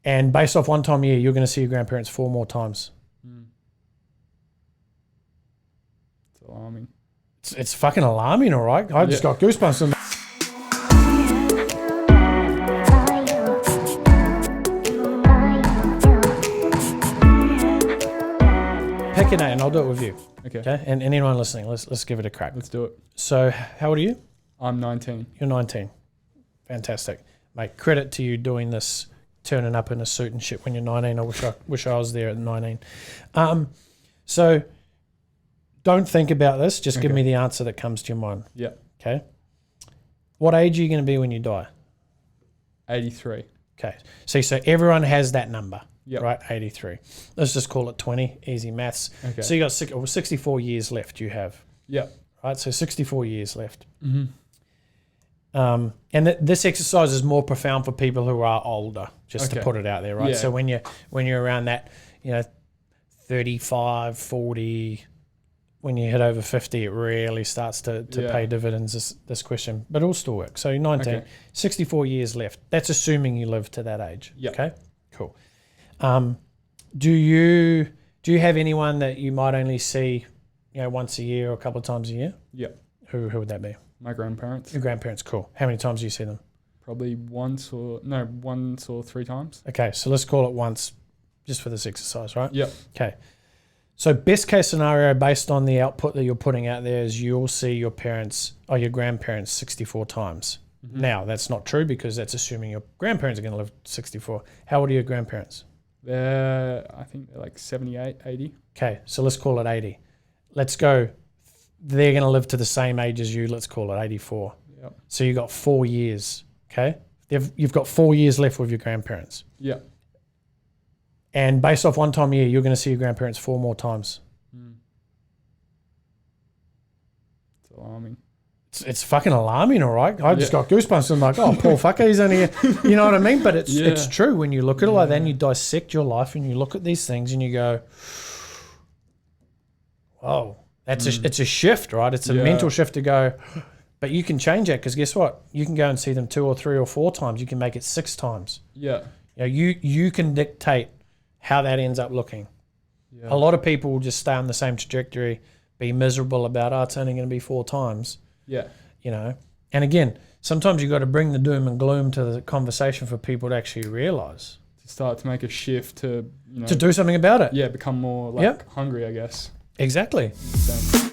And based off one time a year, you're going to see your grandparents 4 more times. It's alarming. It's fucking alarming, all right? I just got goosebumps. Pick a name and I'll do it with you. Okay. And anyone listening, let's give it a crack. Let's do it. So how old are you? I'm 19. You're 19. Fantastic. Mate, credit to you doing this, turning up in a suit and shit when you're 19. I wish I was there at 19. So don't think about this. Just give me the answer that comes to your mind. Yeah. Okay. What age are you going to be when you die? 83. Okay. So everyone has that number. Yep. Right, 83. Let's just call it 20. Easy maths. Okay. So you got 64 years left. You have. Yeah. Right. So 64 years left. Mm-hmm. And this exercise is more profound for people who are older. Just to put it out there, right? Yeah. So when you're around that, 35, 40, when you hit over 50, it really starts to pay dividends. This question, but it'll still work. So 19, 64 years left. That's assuming you live to that age. Yeah. Okay. Cool. Do you have anyone that you might only see, once a year or a couple of times a year? Yeah. Who would that be? My grandparents. Your grandparents. Cool. How many times do you see them? Probably once or 3 times. Okay, so let's call it once, just for this exercise, right? Yeah. Okay. So best case scenario, based on the output that you're putting out there, is you'll see your grandparents 64 times. Mm-hmm. Now that's not true because that's assuming your grandparents are going to live 64. How old are your grandparents? I think they're like 78, 80. Okay, so let's call it 80. Let's go. They're going to live to the same age as you. Let's call it 84. Yep. So you've got 4 years. Okay, you've got 4 years left with your grandparents. Yeah. And based off one time a year, you're going to see your grandparents 4 more times. It's alarming. It's fucking alarming, all right? I just got goosebumps. I'm like, oh, poor fucker, he's only, you know what I mean? But it's true when you look at it like that and you dissect your life and you look at these things and you go, whoa, it's a shift, right? It's a mental shift to go, but you can change that because guess what? You can go and see them 2 or 3 or 4 times. You can make it 6 times. Yeah. You can dictate how that ends up looking. Yeah. A lot of people will just stay on the same trajectory, be miserable about, it's only going to be 4 times. Yeah. And again, sometimes you got to bring the doom and gloom to the conversation for people to actually realize. To start to make a shift to do something about it. Yeah, become more hungry, I guess. Exactly. So.